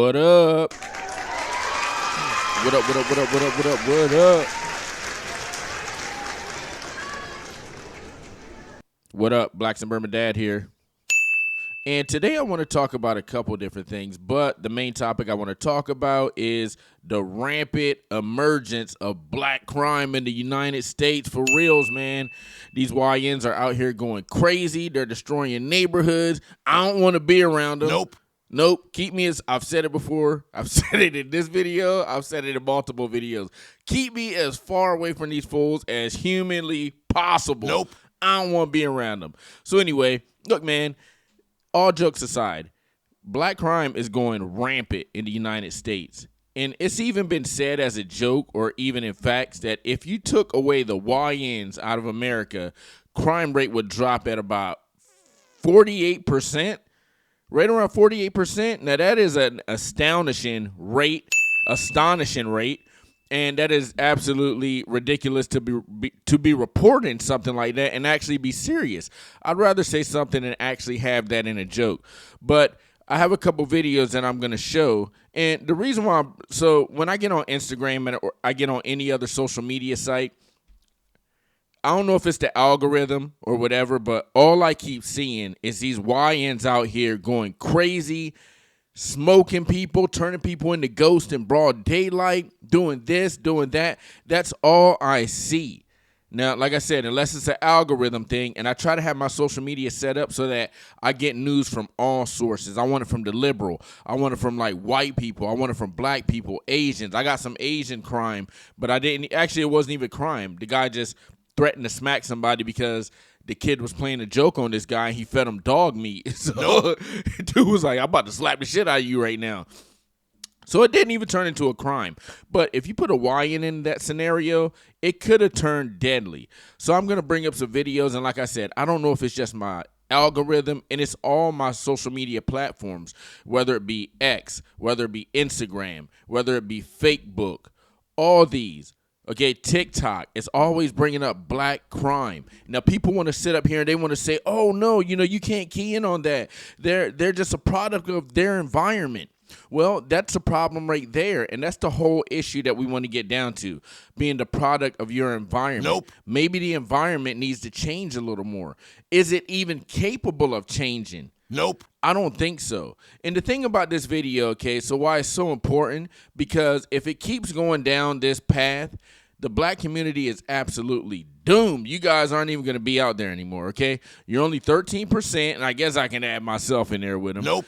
What up? What up, what up, what up, what up, what up, what up? What up, Blacks and Burma Dad here. And today I want to talk about a couple different things, but the main topic I want to talk about is the rampant emergence of black crime in the United States. For reals, man. These YNs are out here going crazy. They're destroying neighborhoods. I don't want to be around them. Nope. Keep me as, I've said it before. I've said it in this video. I've said it in multiple videos. Keep me as far away from these fools as humanly possible. I don't want to be around them. So anyway, look, man. All jokes aside, black crime is going rampant in the United States. And it's even been said as a joke or even in facts that if you took away the YNs out of America, crime rate would drop at about 48%, right around 48%. Now, that is an astonishing rate. And that is absolutely ridiculous to be reporting something like that and actually be serious. I'd rather say something and actually have that in a joke. But I have a couple videos that I'm going to show. And the reason why, so when I get on Instagram or I get on any other social media site, I don't know if it's the algorithm or whatever, but all I keep seeing is these YNs out here going crazy, smoking people, turning people into ghosts in broad daylight, doing this, doing that. That's all I see. Now, like I said, unless it's an algorithm thing, and I try to have my social media set up so that I get news from all sources. I want it from the liberal. I want it from like white people. I want it from black people, Asians. I got some Asian crime, but it wasn't even crime. The guy just threatened to smack somebody because the kid was playing a joke on this guy and he fed him dog meat. So dude was like, I'm about to slap the shit out of you right now. So it didn't even turn into a crime. But if you put a YN in that scenario, it could have turned deadly. So I'm going to bring up some videos. And like I said, I don't know if it's just my algorithm, and it's all my social media platforms, whether it be X, whether it be Instagram, whether it be Facebook, all these. Okay, TikTok is always bringing up black crime. Now, people want to sit up here and they want to say, oh, no, you can't key in on that. They're just a product of their environment. Well, that's a problem right there, and that's the whole issue that we want to get down to, being the product of your environment. Maybe the environment needs to change a little more. Is it even capable of changing? I don't think so. And the thing about this video, okay, so why it's so important, because if it keeps going down this path, the black community is absolutely doomed. You guys aren't even going to be out there anymore, okay? You're only 13%, and I guess I can add myself in there with them.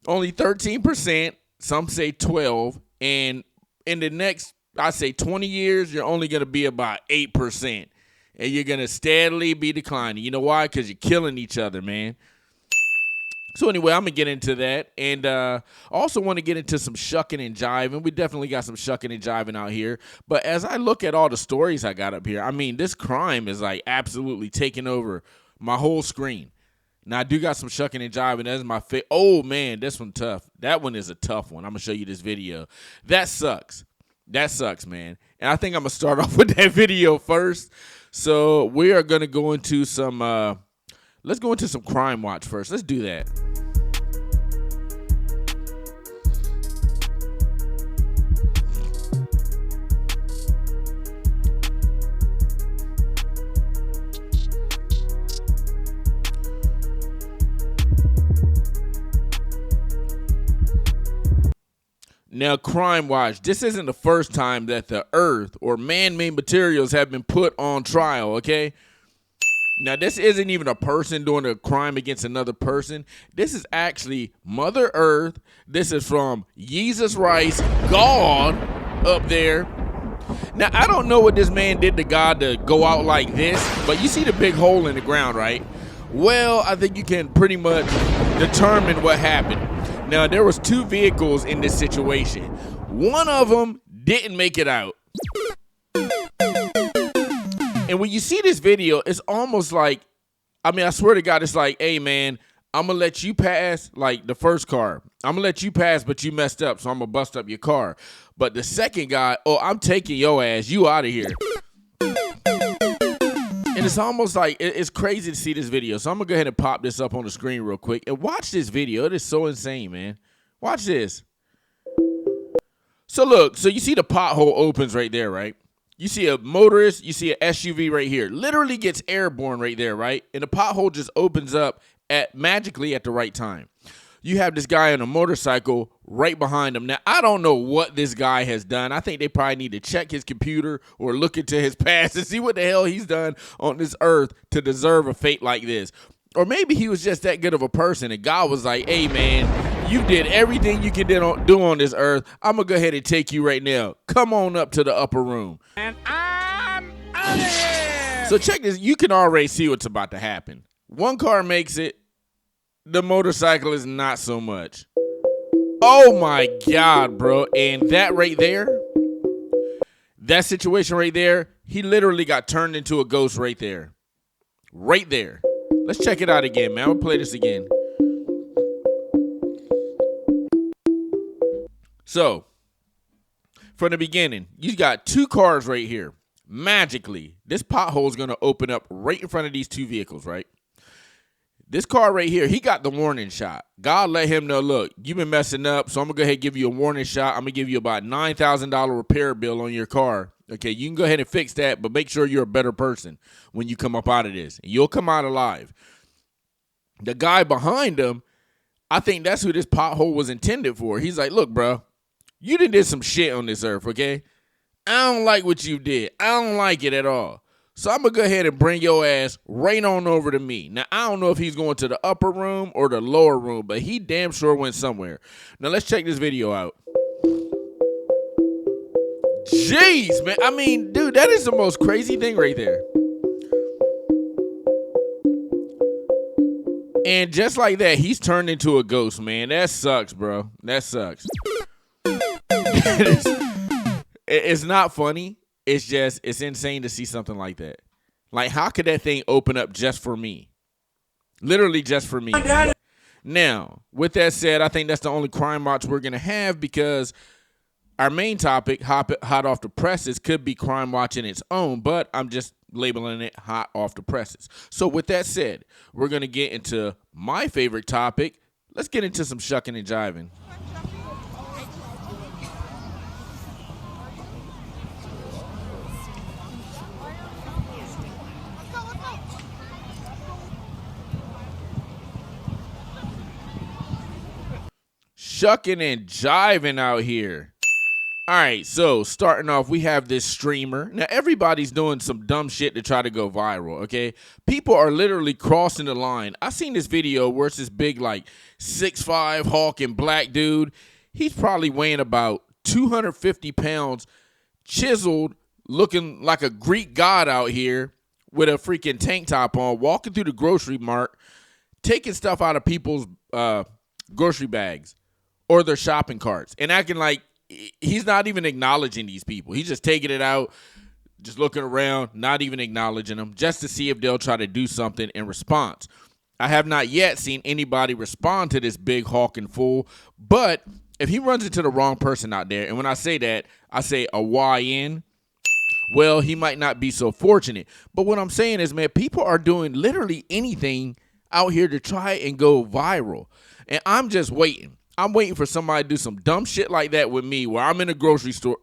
Only 13%, some say 12, and in the next, I say 20 years, you're only going to be about 8%, and you're going to steadily be declining. You know why? Because you're killing each other, man. So anyway, I'm going to get into that, and I also want to get into some shucking and jiving. We definitely got some shucking and jiving out here, but as I look at all the stories I got up here, I mean, this crime is like absolutely taking over my whole screen. Now, I do got some shucking and jiving. That's my favorite. Oh, man, this one tough. That one is a tough one. I'm going to show you this video. That sucks. That sucks, man. And I think I'm going to start off with that video first. So we are going to go into some, let's go into some Crime Watch first. Let's do that. Now, Crime Watch, this isn't the first time that the earth or man-made materials have been put on trial, okay? Now, this isn't even a person doing a crime against another person. This is actually Mother Earth. This is from Jesus Rice, God up there. Now, I don't know what this man did to God to go out like this, but you see the big hole in the ground, right? Well, I think you can pretty much determine what happened. Now, there was two vehicles in this situation. One of them didn't make it out. And when you see this video, it's almost like, I mean, I swear to God, it's like, hey, man, I'm going to let you pass, like the first car. I'm going to let you pass, but you messed up, so I'm going to bust up your car. But the second guy, oh, I'm taking your ass. You out of here. And it's almost like, it's crazy to see this video. So I'm going to go ahead and pop this up on the screen real quick. And watch this video. It is so insane, man. Watch this. So look, so you see the pothole opens right there, right? You see a motorist, you see an SUV right here. Literally gets airborne right there, right? And the pothole just opens up magically at the right time. You have this guy on a motorcycle right behind him. Now, I don't know what this guy has done. I think they probably need to check his computer or look into his past and see what the hell he's done on this earth to deserve a fate like this. Or maybe he was just that good of a person and God was like, hey, man, you did everything you can do on this earth. I'm going to go ahead and take you right now. Come on up to the upper room. And I'm out of here. So check this. You can already see what's about to happen. One car makes it. The motorcycle is not so much. Oh my God, bro. And that right there, that situation right there, he literally got turned into a ghost right there. Right there. Let's check it out again, man. I'm gonna play this again. So, from the beginning, you got two cars right here. Magically, this pothole is gonna open up right in front of these two vehicles, right? This car right here, he got the warning shot. God let him know, look, you've been messing up, so I'm going to go ahead and give you a warning shot. I'm going to give you about $9,000 repair bill on your car. Okay, you can go ahead and fix that, but make sure you're a better person when you come up out of this. And you'll come out alive. The guy behind him, I think that's who this pothole was intended for. He's like, look, bro, you did some shit on this earth, okay? I don't like what you did. I don't like it at all. So I'm going to go ahead and bring your ass right on over to me. Now, I don't know if he's going to the upper room or the lower room, but he damn sure went somewhere. Now, let's check this video out. Jeez, man. I mean, dude, that is the most crazy thing right there. And just like that, he's turned into a ghost, man. That sucks, bro. That sucks. It's not funny. It's insane to see something like that. Like, how could that thing open up just for me? Literally just for me. Now, with that said, I think that's the only crime watch we're going to have because our main topic, hot off the presses, could be crime watch in its own, but I'm just labeling it hot off the presses. So with that said, we're going to get into my favorite topic. Let's get into some shucking and jiving. Shucking and jiving out here. All right, so starting off, we have this streamer. Now, everybody's doing some dumb shit to try to go viral, okay? People are literally crossing the line. I seen this video where it's this big, like, 6'5" hulking black dude. He's probably weighing about 250 pounds, chiseled, looking like a Greek god out here with a freaking tank top on, walking through the grocery mart, taking stuff out of people's grocery bags or their shopping carts and acting like he's not even acknowledging these people. He's just taking it out, just looking around, not even acknowledging them, just to see if they'll try to do something in response. I have not yet seen anybody respond to this big hawking fool, but if he runs into the wrong person out there, and when I say that, I say a YN, well, he might not be so fortunate. But what I'm saying is, man, people are doing literally anything out here to try and go viral. And I'm just waiting. I'm waiting for somebody to do some dumb shit like that with me where I'm in a grocery store.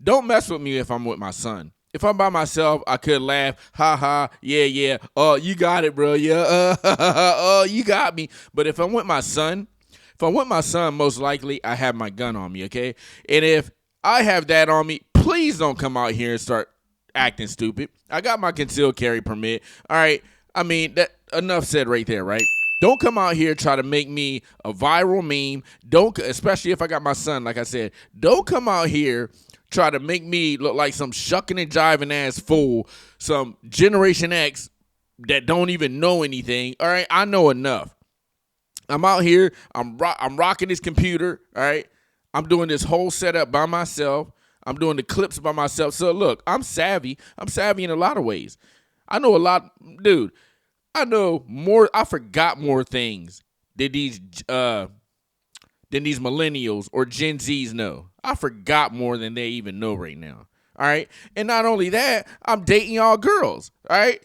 Don't mess with me if I'm with my son. If I'm by myself, I could laugh. Ha ha. Yeah. Oh, you got it, bro. Yeah. Oh, you got me. But if I'm with my son, most likely I have my gun on me, okay? And if I have that on me, please don't come out here and start acting stupid. I got my concealed carry permit. All right. I mean, that enough said right there, right? Don't come out here try to make me a viral meme. Don't, especially if I got my son, like I said, don't come out here try to make me look like some shucking and jiving ass fool, some Generation X that don't even know anything. All right, I know enough. I'm out here. I'm rocking this computer. All right, I'm doing this whole setup by myself. I'm doing the clips by myself. So look, I'm savvy. I'm savvy in a lot of ways. I know a lot, dude. I know more. I forgot more things than these millennials or Gen Zs know. I forgot more than they even know right now. All right. And not only that, I'm dating y'all girls. All right.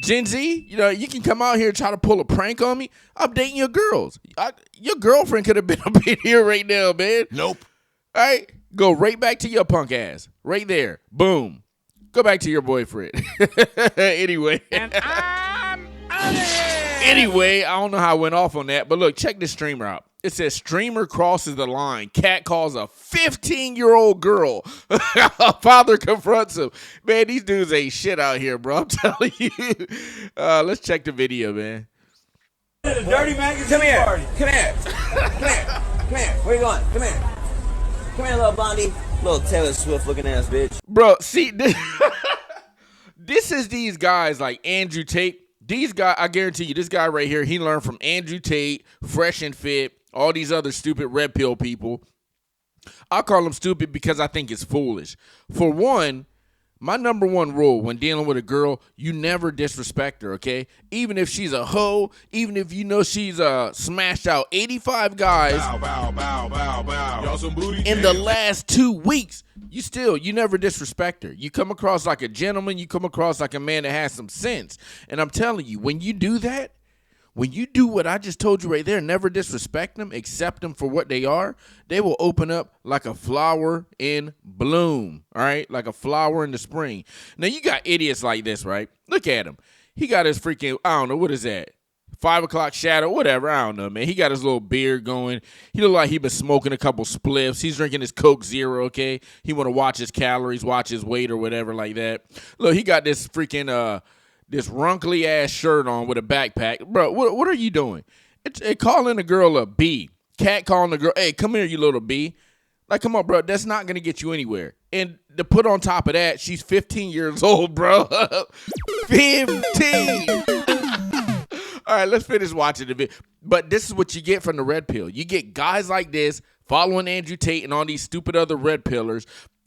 Gen Z, you know, you can come out here and try to pull a prank on me. I'm dating your girls. Your girlfriend could have been up in here right now, man. Nope. All right. Go right back to your punk ass. Right there. Boom. Go back to your boyfriend. Anyway. And I'm out of here. Anyway, I don't know how I went off on that, but look, check this streamer out. It says streamer crosses the line. Cat calls a 15-year-old girl. Father confronts him. Man, these dudes ain't shit out here, bro. I'm telling you. Let's check the video, man. The dirty magazine. Come here. Party. Come here. Come here. Come here. Where you going? Come here. Come here, little blondie. Little Taylor Swift looking ass bitch. Bro, see, this is these guys like Andrew Tate. These guys, I guarantee you, this guy right here, he learned from Andrew Tate, Fresh and Fit, all these other stupid red pill people. I call them stupid because I think it's foolish. For one, my number one rule when dealing with a girl, you never disrespect her, okay? Even if she's a hoe, even if you know she's smashed out 85 guys in the last 2 weeks, you never disrespect her. You come across like a gentleman, you come across like a man that has some sense. And I'm telling you, when you do that, when you do what I just told you right there, never disrespect them, accept them for what they are, they will open up like a flower in bloom, all right? Like a flower in the spring. Now, you got idiots like this, right? Look at him. He got his freaking, I don't know, what is that? 5 o'clock shadow, whatever, I don't know, man. He got his little beard going. He look like he been smoking a couple spliffs. He's drinking his Coke Zero, okay? He want to watch his calories, watch his weight or whatever like that. Look, he got this freaking, this wrinkly ass shirt on with a backpack. Bro, what are you doing? It's calling a girl a B. Cat calling the girl, hey, come here, you little B. Like, come on, bro. That's not going to get you anywhere. And to put on top of that, she's 15 years old, bro. 15. All right, let's finish watching the video. But this is what you get from the red pill. You get guys like this following Andrew Tate and all these stupid other red pillars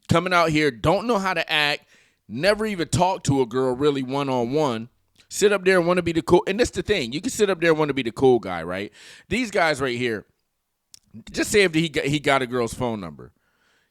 coming out here, don't know how to act, never even talk to a girl really one-on-one, sit up there and want to be the cool. And that's the thing. You can sit up there and want to be the cool guy, right? These guys right here, just say if he got a girl's phone number.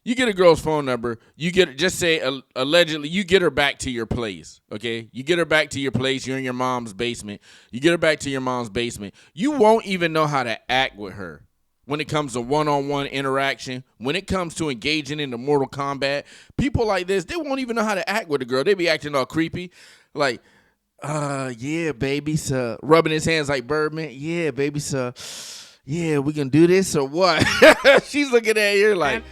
You get a girl's phone number, you get, just say allegedly, you get her back to your place, okay? You get her back to your place, you're in your mom's basement. You get her back to your mom's basement. You won't even know how to act with her when it comes to one-on-one interaction, when it comes to engaging in the Mortal Kombat. People like this, they won't even know how to act with a girl. They be acting all creepy, like, yeah, baby, so rubbing his hands like Birdman. Yeah, baby, so, yeah, we gonna do this or what? She's looking at you like,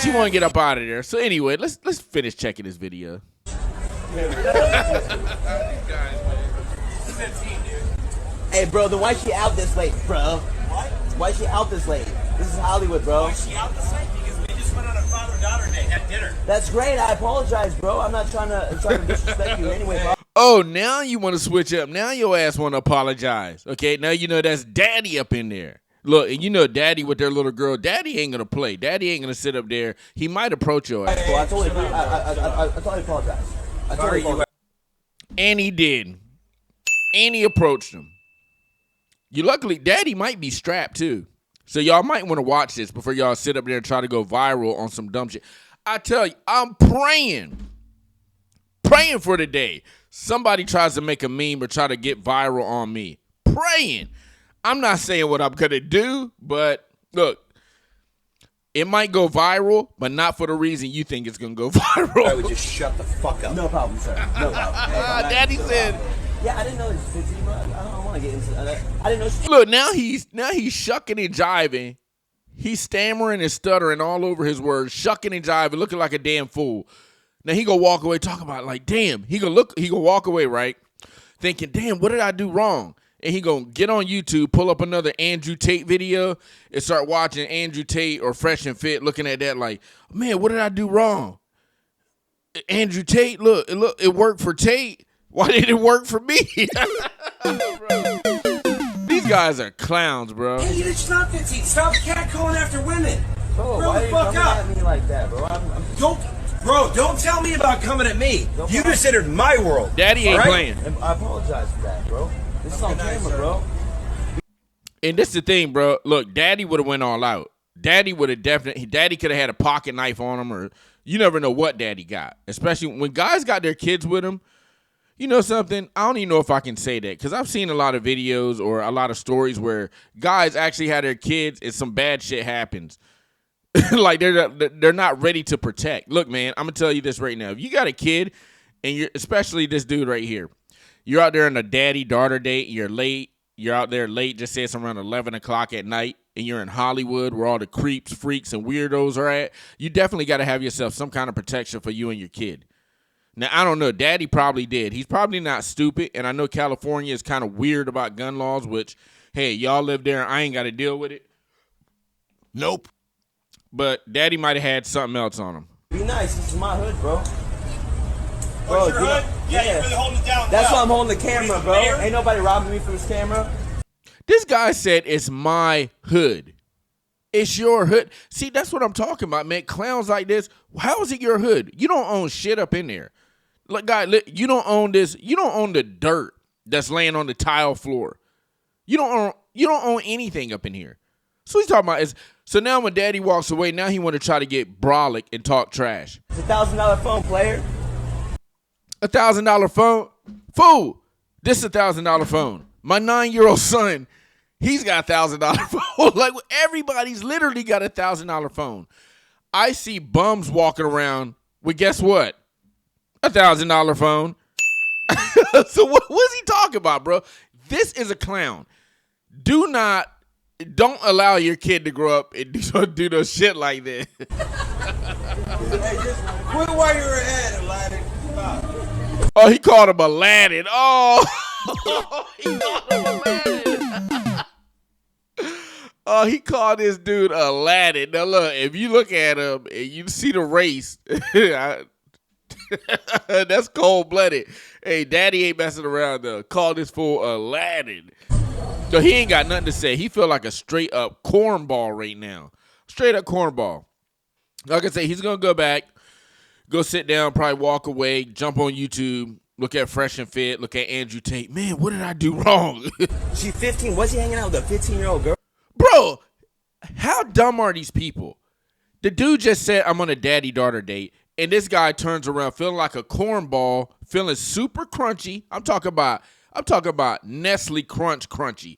she want to get up out of there. So anyway, let's finish checking this video. Hey, bro, then why she out this late, bro? What? Why she out this late? This is Hollywood, bro. Why she out this late? Because we just went on a father-daughter date at dinner. That's great. I apologize, bro. I'm not trying to disrespect you anyway, bro. Oh, now you want to switch up. Now your ass want to apologize. Okay, now you know that's daddy up in there. Look, and you know daddy with their little girl. Daddy ain't going to play. Daddy ain't going to sit up there. He might approach your ass. Well, I totally apologize. I totally apologize. And he did. And he approached him. You luckily, daddy might be strapped too. So y'all might want to watch this before y'all sit up there and try to go viral on some dumb shit. I tell you, I'm praying for the day somebody tries to make a meme or try to get viral on me. Praying. I'm not saying what I'm going to do, but look, it might go viral, but not for the reason you think it's going to go viral. I would just shut the fuck up. No problem, sir. No problem. Daddy said. Yeah, I didn't know this was 15, bro. I don't want to get into that. I didn't know. Look, now he's shucking and jiving. He's stammering and stuttering all over his words, shucking and jiving, looking like a damn fool. Now he gonna walk away talking about like, damn. He gonna walk away, right? Thinking, damn, what did I do wrong? And he gonna get on YouTube, pull up another Andrew Tate video, and start watching Andrew Tate or Fresh and Fit, looking at that like, man, what did I do wrong? Andrew Tate, look, it worked for Tate. Why didn't it work for me? Bro. These guys are clowns, bro. Hey, it's not 15. Stop catcalling after women. Bro, Grow why the are you fuck coming up. at me like that, bro? Don't tell me about coming at me. No You problem. just entered my world. Daddy ain't All right? playing. And I apologize for that, bro. This is on camera, bro. And this is the thing, bro. Look, Daddy would have went all out. Daddy would have Daddy could have had a pocket knife on him, or you never know what Daddy got. Especially when guys got their kids with him. You know something? I don't even know if I can say that because I've seen a lot of videos or a lot of stories where guys actually had their kids and some bad shit happens. Like they're not ready to protect. Look, man, I'm gonna tell you this right now. If you got a kid, and you're especially this dude right here, you're out there on a daddy-daughter date. You're late. You're out there late. Just say it's around 11 o'clock at night, and you're in Hollywood where all the creeps, freaks, and weirdos are at. You definitely got to have yourself some kind of protection for you and your kid. Now, I don't know. Daddy probably did. He's probably not stupid, and I know California is kind of weird about gun laws, which, hey, y'all live there. I ain't got to deal with it. Nope. But Daddy might have had something else on him. Be nice. This is my hood, bro. Bro, your hood? Yeah, you're really holding it down. That's well. why I'm holding the camera, bro. Ain't nobody robbing me from this camera. This guy said it's my hood. It's your hood. See, that's what I'm talking about, man. Clowns like this. How is it your hood? You don't own shit up in there. Look, guy, you don't own this. You don't own the dirt that's laying on the tile floor. You don't own anything up in here. So he's talking about is so now when Daddy walks away, now he want to try to get brolic and talk trash. It's $1,000 phone, player. $1,000 phone? Fool! This is $1,000 phone. My 9-year-old son, he's got $1,000 phone. Like everybody's literally got $1,000 phone. I see bums walking around with guess what? $1,000 phone. So what's he talking about, bro? This is a clown. Don't allow your kid to grow up and do no shit like that. Hey, just quit while you're ahead, Aladdin. Oh, he called him Aladdin. Oh, he called him Aladdin. Oh, he called this dude Aladdin. Now, look, if you look at him and you see the race, that's cold-blooded. Hey, Daddy ain't messing around, though. Call this fool Aladdin. So he ain't got nothing to say. He feel like a straight-up cornball right now. Straight-up cornball. Like I say, he's going to go back, go sit down, probably walk away, jump on YouTube, look at Fresh and Fit, look at Andrew Tate. Man, what did I do wrong? She's 15. What's he hanging out with a 15-year-old girl? Bro, how dumb are these people? The dude just said, I'm on a daddy-daughter date, and this guy turns around feeling like a cornball, feeling super crunchy. I'm talking about Nestle Crunch Crunchy,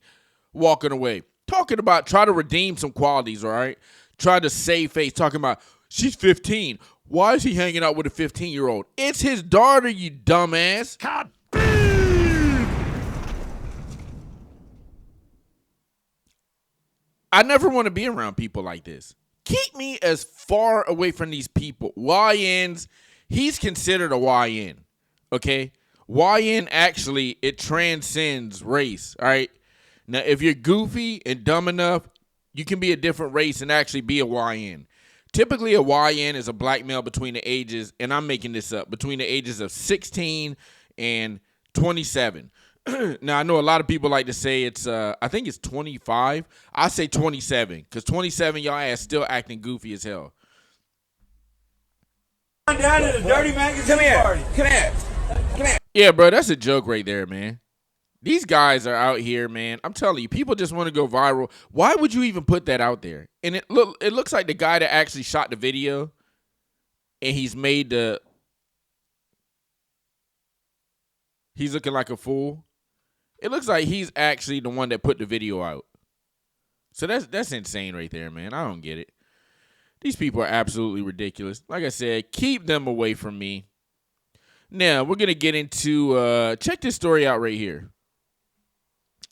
walking away. Talking about try to redeem some qualities, all right? Try to save face. Talking about she's 15. Why is he hanging out with a 15-year-old? It's his daughter, you dumbass. God damn. I never want to be around people like this. Keep me as far away from these people. YNs, he's considered a YN, okay? YN actually, it transcends race, all right? Now, if you're goofy and dumb enough, you can be a different race and actually be a YN. Typically, a YN is a black male between the ages, and I'm making this up, between the ages of 16 and 27. Now, I know a lot of people like to say it's, I think it's 25. I say 27, because 27, y'all ass still acting goofy as hell. Down to the Dirty Magazine party. Come here. Come here. Yeah, bro, that's a joke right there, man. These guys are out here, man. I'm telling you, people just want to go viral. Why would you even put that out there? And it looks like the guy that actually shot the video, and he's looking like a fool. It looks like he's actually the one that put the video out. So that's insane right there, man. I don't get it. These people are absolutely ridiculous. Like I said, keep them away from me. Now, we're going to get into, check this story out right here.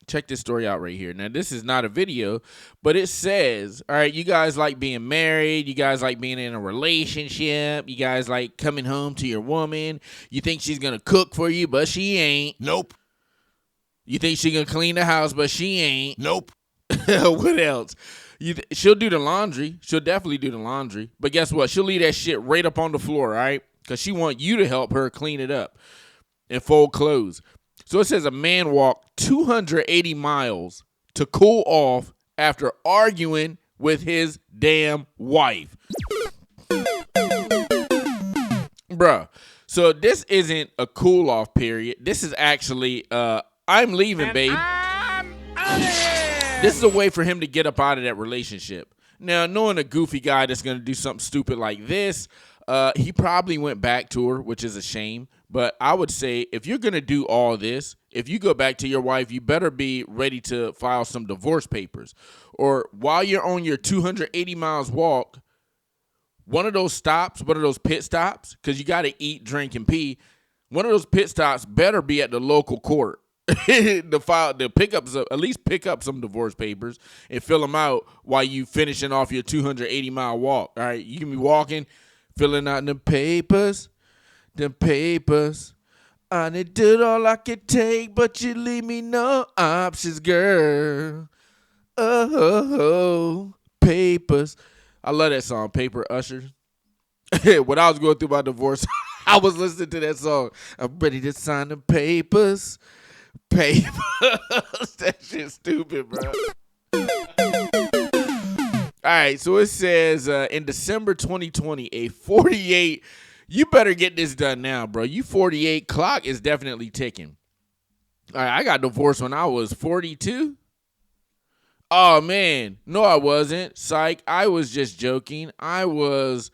Check this story out right here. Now, this is not a video, but it says, all right, you guys like being married. You guys like being in a relationship. You guys like coming home to your woman. You think she's going to cook for you, but she ain't. Nope. You think she's going to clean the house, but she ain't. Nope. What else? She'll do the laundry. She'll definitely do the laundry. But guess what? She'll leave that shit right up on the floor, right? Because she want you to help her clean it up and fold clothes. So it says a man walked 280 miles to cool off after arguing with his damn wife. Bruh. So this isn't a cool off period. This is actually, I'm leaving, babe. I'm out of here. This is a way for him to get up out of that relationship. Now, knowing a goofy guy that's going to do something stupid like this, he probably went back to her, which is a shame. But I would say if you're going to do all this, if you go back to your wife, you better be ready to file some divorce papers. Or while you're on your 280 miles walk, one of those stops, one of those pit stops, because you got to eat, drink, and pee. One of those pit stops better be at the local court. The pickups, at least pick up some divorce papers and fill them out while you finishing off your 280-mile walk. All right, you can be walking, filling out the papers. I did all I could take, but you leave me no options, girl. Oh, papers. I love that song, Paper Usher. When I was going through my divorce, I was listening to that song. I'm ready to sign the papers. Papers. That shit's stupid, bro. All right, so it says in December 2020, a 48. You better get this done now, bro. You 48, clock is definitely ticking. All right, I got divorced when I was 42. Oh, man. No, I wasn't. Psych. I was just joking. I was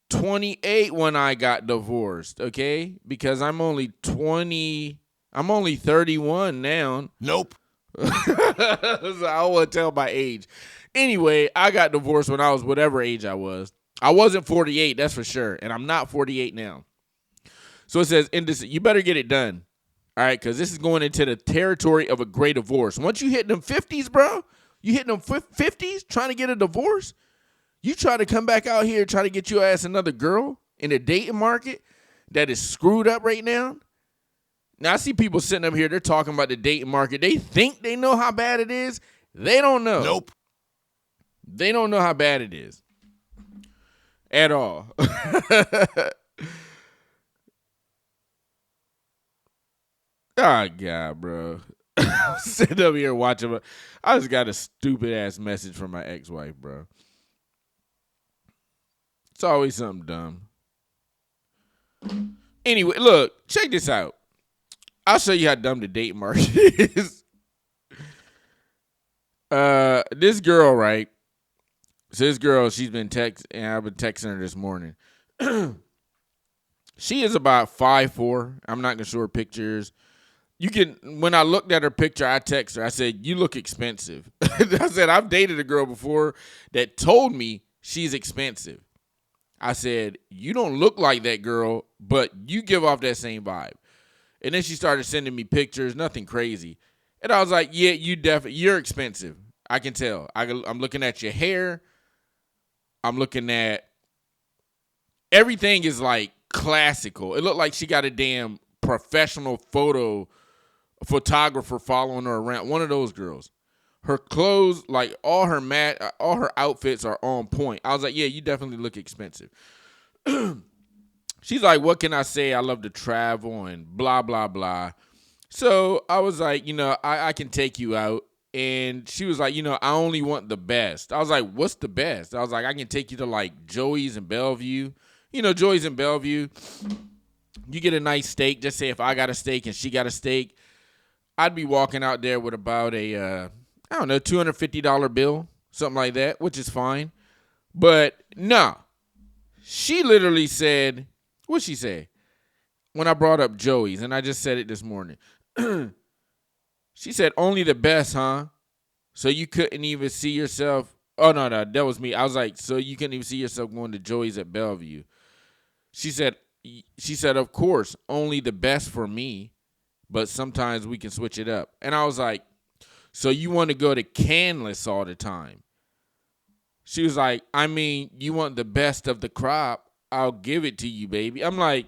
28 when I got divorced, okay? Because I'm only 31 now. Nope. So I don't want to tell my age. Anyway, I got divorced when I was whatever age I was. I wasn't 48, that's for sure. And I'm not 48 now. So it says, you better get it done. All right, because this is going into the territory of a great divorce. Once you hit them 50s, bro, you hit them 50s trying to get a divorce, you try to come back out here try to get your ass another girl in the dating market that is screwed up right now. Now, I see people sitting up here, they're talking about the dating market. They think they know how bad it is. They don't know. Nope. They don't know how bad it is. At all. Oh, God, bro. I'm sitting up here watching. I just got a stupid-ass message from my ex-wife, bro. It's always something dumb. Anyway, look, check this out. I'll show you how dumb the date market is. This girl, right? So this girl, she's been texting, and I've been texting her this morning. She is about 5'4". I'm not gonna show her pictures. When I looked at her picture, I texted her. I said, "You look expensive." I said, "I've dated a girl before that told me she's expensive." I said, "You don't look like that girl, but you give off that same vibe." And then she started sending me pictures, nothing crazy. And I was like, "Yeah, you're expensive. I can tell. I'm looking at your hair. I'm looking at everything is like classical. It looked like she got a damn professional photographer following her around. One of those girls. Her clothes, like all her outfits are on point." I was like, "Yeah, you definitely look expensive." She's like, "What can I say? I love to travel and blah, blah, blah." So I was like, I can take you out. And she was like, "I only want the best." I was like, "What's the best?" I was like, "I can take you to like Joey's in Bellevue. Joey's in Bellevue. You get a nice steak. Just say if I got a steak and she got a steak, I'd be walking out there with about a, $250 bill, something like that, which is fine." But no, she literally said, what'd she say? When I brought up Joey's, and I just said it this morning. She said, "Only the best, huh? So you couldn't even see yourself." Oh, no, that was me. I was like, "So you couldn't even see yourself going to Joey's at Bellevue?" She said, "Of course, only the best for me, but sometimes we can switch it up." And I was like, "So you want to go to Canlis all the time?" She was like, "I mean, you want the best of the crop, I'll give it to you, baby." I'm like,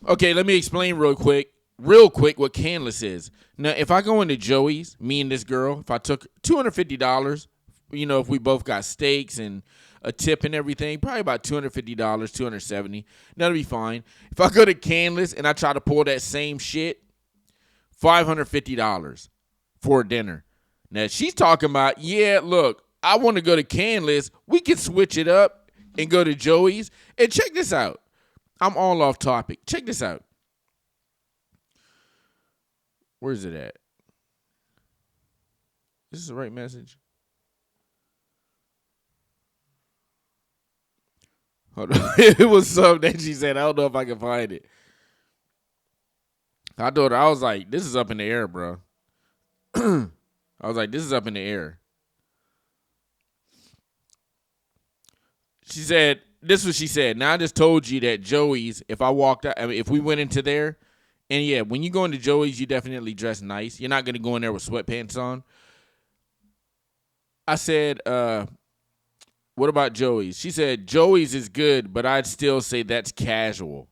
okay, let me explain real quick what Canlis is. Now, if I go into Joey's, me and this girl, if I took $250, if we both got steaks and a tip and everything, probably about $250, $270, that'll be fine. If I go to Canlis and I try to pull that same shit, $550 for dinner. Now, she's talking about, "Yeah, look, I want to go to Canlis. We can switch it up and go to Joey's." And check this out. I'm all off topic. Check this out. Where's it at? Is this the right message? Hold on. It was something that she said. I don't know if I can find it. I told her, I was like, "This is up in the air, bro." I was like, "This is up in the air." She said, this is what she said. Now, I just told you that Joey's, if I walked out, I mean, if we went into there, and yeah, when you go into Joey's, you definitely dress nice. You're not going to go in there with sweatpants on. I said, what about Joey's? She said, Joey's is good, but I'd still say that's casual.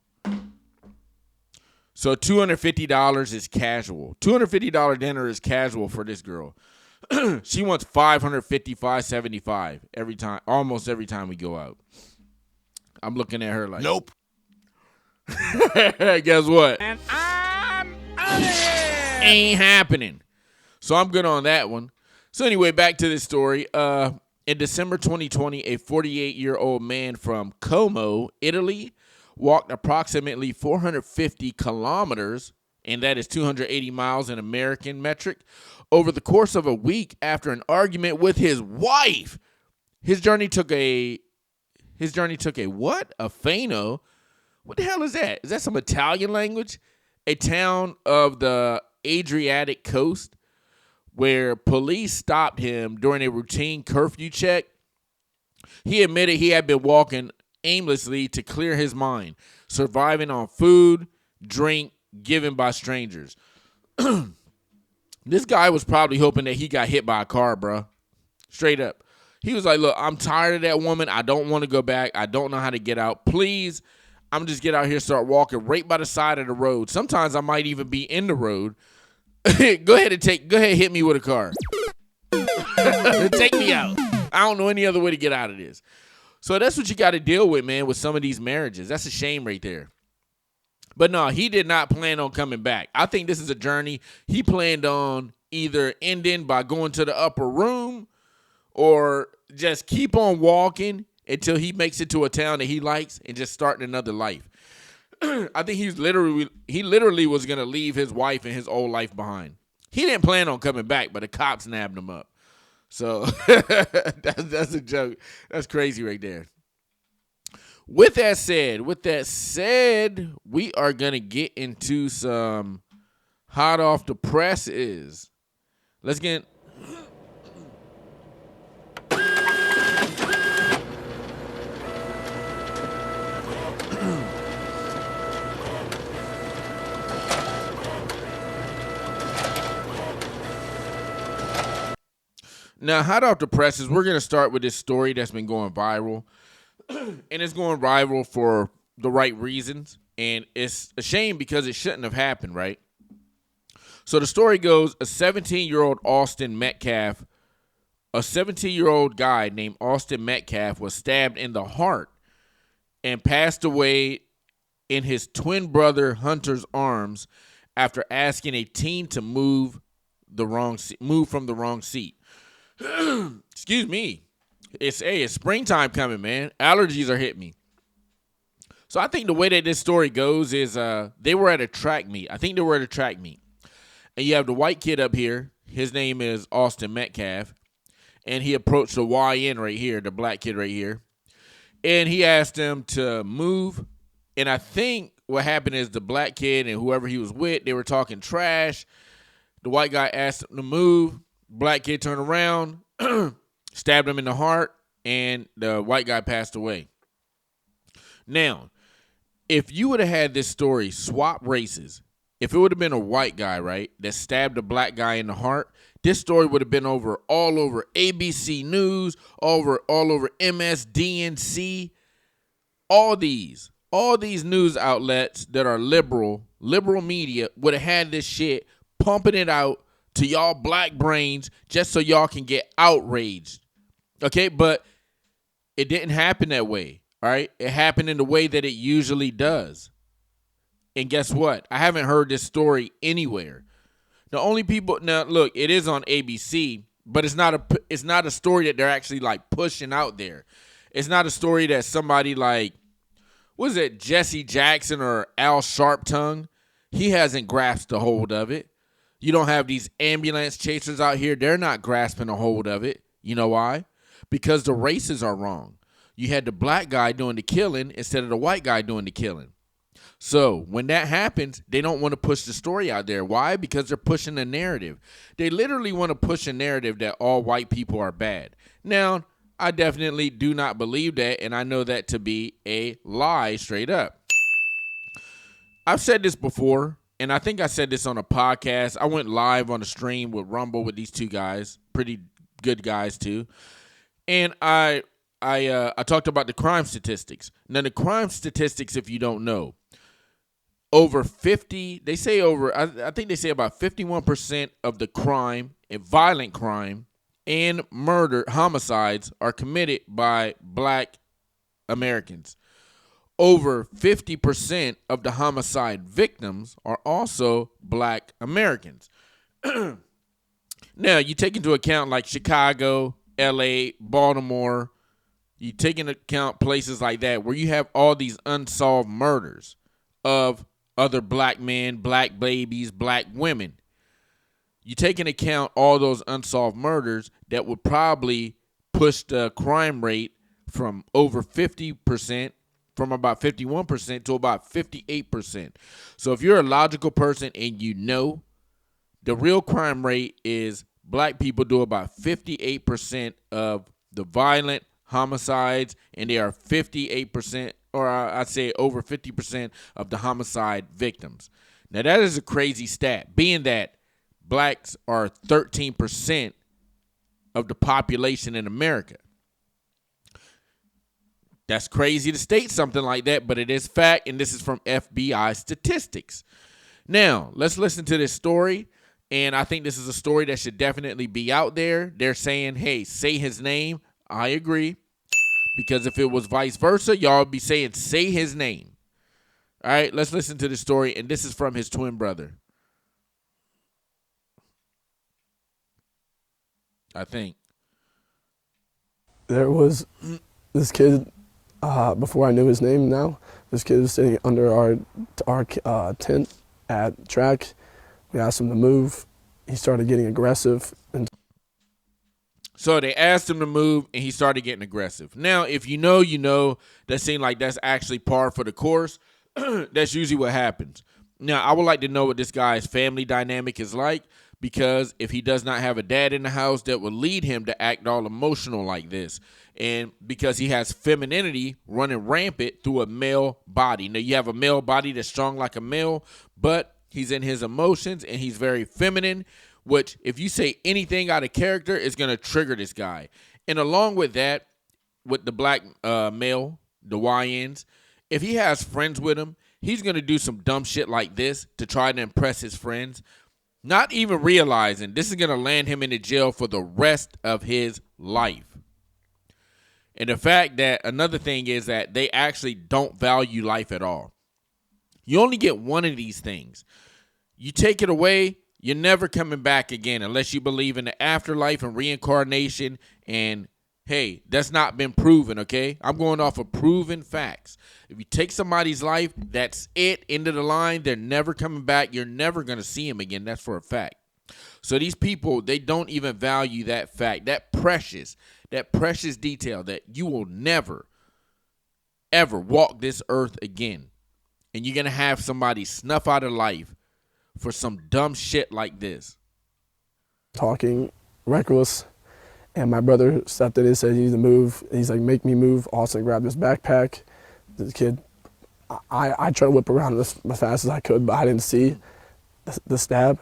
So $250 is casual. $250 dinner is casual for this girl. She wants $550, $575 every time, almost every time we go out. I'm looking at her like, nope. Guess what? And I'm out of here. Ain't happening. So I'm good on that one. So anyway, back to this story. In December 2020, a 48-year-old man from Como, Italy, walked approximately 450 kilometers, and that is 280 miles in American metric, over the course of a week after an argument with his wife. His journey took a what? A Fano? What the hell is that? Is that some Italian language? A town of the Adriatic coast where police stopped him during a routine curfew check. He admitted he had been walking aimlessly to clear his mind, surviving on food, drink given by strangers. This guy was probably hoping that he got hit by a car, bro. Straight up. He was like, look, I'm tired of that woman. I don't want to go back. I don't know how to get out. Please, I'm just get out here, start walking right by the side of the road. Sometimes I might even be in the road. Go ahead, hit me with a car. Take me out. I don't know any other way to get out of this. So that's what you got to deal with, man, with some of these marriages. That's a shame right there. But no, he did not plan on coming back. I think this is a journey he planned on either ending by going to the upper room or just keep on walking until he makes it to a town that he likes and just starting another life. I think he literally was going to leave his wife and his old life behind. He didn't plan on coming back, but the cops nabbed him up. So that's a joke. That's crazy right there. With that said, we are going to get into some hot off the presses. Let's get... Now, hot off the presses, we're going to start with this story that's been going viral. And it's going viral for the right reasons. And it's a shame because it shouldn't have happened, right? So the story goes, a 17-year-old guy named Austin Metcalf was stabbed in the heart and passed away in his twin brother Hunter's arms after asking a teen to move from the wrong seat. Excuse me. It's springtime coming, man. Allergies are hitting me. So I think the way that this story goes is they were at a track meet. I think they were at a track meet. And you have the white kid up here. His name is Austin Metcalf. And he approached the YN right here, the black kid right here. And he asked him to move. And I think what happened is the black kid and whoever he was with, they were talking trash. The white guy asked him to move. Black kid turned around, stabbed him in the heart, and the white guy passed away. Now, if you would have had this story swap races, if it would have been a white guy, right, that stabbed a black guy in the heart, this story would have been all over ABC News, all over MSDNC, all these news outlets that are liberal media would have had this shit pumping it out to y'all black brains just so y'all can get outraged. Okay, but it didn't happen that way, all right? It happened in the way that it usually does. And guess what? I haven't heard this story anywhere. The only people, now look, it is on ABC, but it's not a story that they're actually like pushing out there. It's not a story that somebody like, what is it, Jesse Jackson or Al Sharptongue? He hasn't grasped a hold of it. You don't have these ambulance chasers out here. They're not grasping a hold of it. You know why? Because the races are wrong. You had the black guy doing the killing instead of the white guy doing the killing. So when that happens, they don't want to push the story out there. Why? Because they're pushing a narrative. They literally want to push a narrative that all white people are bad. Now, I definitely do not believe that, and I know that to be a lie straight up. I've said this before, and I think I said this on a podcast. I went live on a stream with Rumble with these two guys, pretty good guys too, and I talked about the crime statistics. Now, the crime statistics, if you don't know, over 50, they say over, I think they say about 51% of the crime and violent crime and murder, homicides are committed by black Americans. Over 50% of the homicide victims are also black Americans. Now, you take into account like Chicago, LA, Baltimore, you take into account places like that where you have all these unsolved murders of other black men, black babies, black women. You take into account all those unsolved murders, that would probably push the crime rate from over 50%, from about 51% to about 58%. So if you're a logical person and you know, the real crime rate is black people do about 58% of the violent homicides, and they are 58%, or I'd say over 50% of the homicide victims. Now that is a crazy stat, being that blacks are 13% of the population in America. That's crazy to state something like that, but it is fact, and this is from FBI statistics. Now, let's listen to this story, and I think this is a story that should definitely be out there. They're saying, hey, say his name. I agree, because if it was vice versa, y'all would be saying, say his name. All right, let's listen to the story, and this is from his twin brother. I think. There was this kid, before I knew his name now, this kid was sitting under our tent at track. We asked him to move. He started getting aggressive. So they asked him to move, and he started getting aggressive. Now, if you know, you know. That seemed like that's actually par for the course. That's usually what happens. Now, I would like to know what this guy's family dynamic is like, because if he does not have a dad in the house, that would lead him to act all emotional like this. And because he has femininity running rampant through a male body. Now, you have a male body that's strong like a male, but he's in his emotions, and he's very feminine, which if you say anything out of character, is going to trigger this guy. And along with that, with the black male, the YNs, if he has friends with him, he's going to do some dumb shit like this to try to impress his friends, not even realizing this is going to land him in the jail for the rest of his life. And the fact that another thing is that they actually don't value life at all. You only get one of these things. You take it away, you're never coming back again unless you believe in the afterlife and reincarnation. And hey, that's not been proven, okay? I'm going off of proven facts. If you take somebody's life, that's it, end of the line. They're never coming back. You're never going to see them again. That's for a fact. So these people, they don't even value that fact, that precious detail that you will never, ever walk this earth again. And you're going to have somebody snuff out of life for some dumb shit like this. Talking reckless, and my brother stepped in and said, you need to move. He's like, make me move. Austin grabbed his backpack. The kid, I tried to whip around as fast as I could, but I didn't see the stab.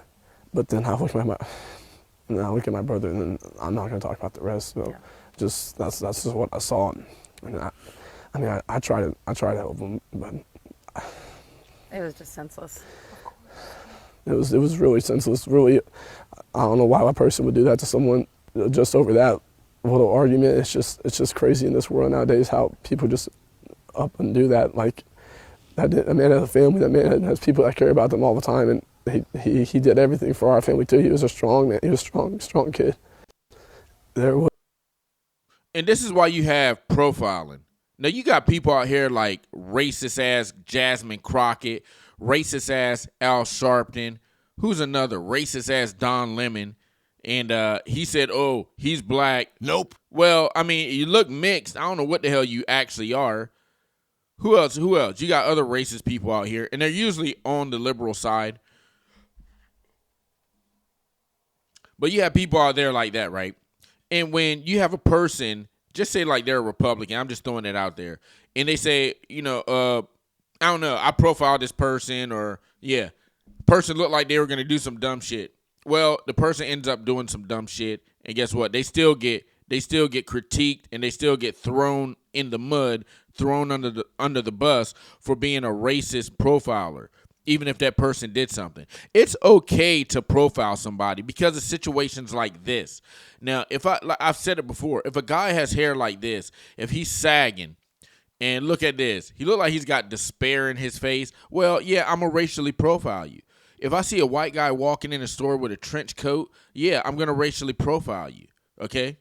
But then I look at my brother, and then I'm not going to talk about the rest. So just that's just what I saw. And I tried to help him, but it was just senseless. It was really senseless. Really, I don't know why a person would do that to someone just over that little argument. It's just crazy in this world nowadays how people just up and do that. Like that man has a family. That man has people that care about them all the time, and he did everything for our family too. He was a strong man. He was a strong kid. And this is why you have profiling. Now you got people out here like racist ass Jasmine Crockett, racist ass Al Sharpton, who's another racist ass Don Lemon, and he said, "Oh, he's black." Nope. Well, I mean, you look mixed. I don't know what the hell you actually are. Who else? You got other racist people out here, and they're usually on the liberal side. But you have people out there like that, right? And when you have a person just say like they're a Republican. I'm just throwing it out there. And they say, I don't know, I profiled this person, or person looked like they were going to do some dumb shit. Well, the person ends up doing some dumb shit, and guess what? They still get critiqued, and they still get thrown in the mud, thrown under the bus for being a racist profiler, even if that person did something. It's okay to profile somebody because of situations like this. Now, I've said it before, if a guy has hair like this, if he's sagging, and look at this, he look like he's got despair in his face, well, yeah, I'm gonna racially profile you. If I see a white guy walking in a store with a trench coat, yeah, I'm gonna racially profile you, okay?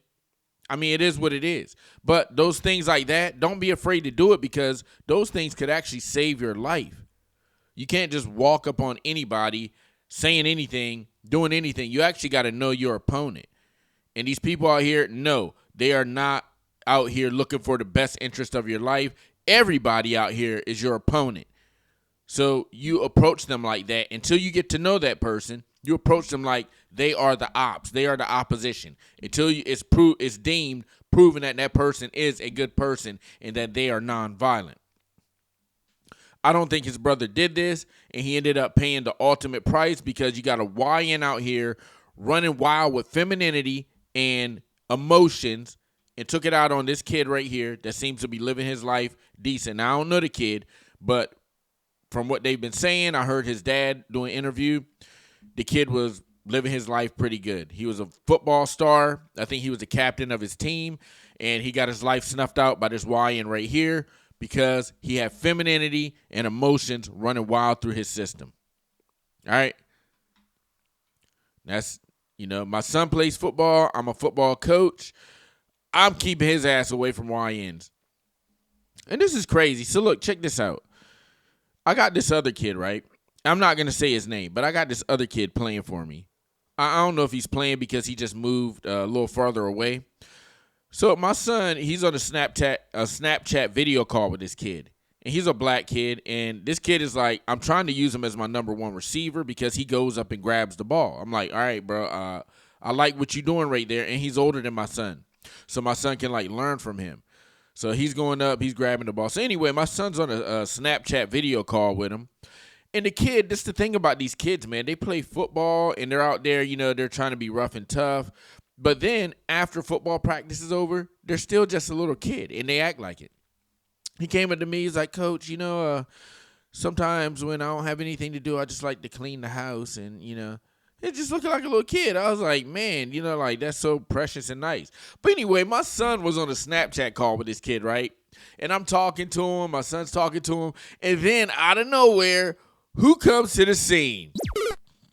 I mean, it is what it is. But those things like that, don't be afraid to do it, because those things could actually save your life. You can't just walk up on anybody saying anything, doing anything. You actually got to know your opponent. And these people out here, no, they are not out here looking for the best interest of your life. Everybody out here is your opponent. So you approach them like that until you get to know that person. You approach them like they are the ops. They are the opposition. Until it's deemed proven that person is a good person and that they are nonviolent. I don't think his brother did this, and he ended up paying the ultimate price, because you got a YN out here running wild with femininity and emotions, and took it out on this kid right here that seems to be living his life decent. Now, I don't know the kid, but from what they've been saying, I heard his dad doing an interview. The kid was living his life pretty good. He was a football star. I think he was the captain of his team, and he got his life snuffed out by this YN right here, because he had femininity and emotions running wild through his system. All right? That's, my son plays football. I'm a football coach. I'm keeping his ass away from YNs. And this is crazy. So, look, check this out. I got this other kid, right? I'm not going to say his name, but I got this other kid playing for me. I don't know if he's playing because he just moved a little farther away. So my son, he's on a Snapchat video call with this kid. And he's a black kid. And this kid is like, I'm trying to use him as my number one receiver because he goes up and grabs the ball. I'm like, all right, bro, I like what you're doing right there. And he's older than my son. So my son can, learn from him. So he's going up, he's grabbing the ball. So anyway, my son's on a Snapchat video call with him. And the kid, this is the thing about these kids, man. They play football, and they're out there, they're trying to be rough and tough. But then after football practice is over, they're still just a little kid, and they act like it. He came up to me, he's like, Coach, sometimes when I don't have anything to do, I just like to clean the house, and, it just looking like a little kid. I was like, man, that's so precious and nice. But anyway, my son was on a Snapchat call with this kid, right? And I'm talking to him, my son's talking to him, and then out of nowhere, who comes to the scene?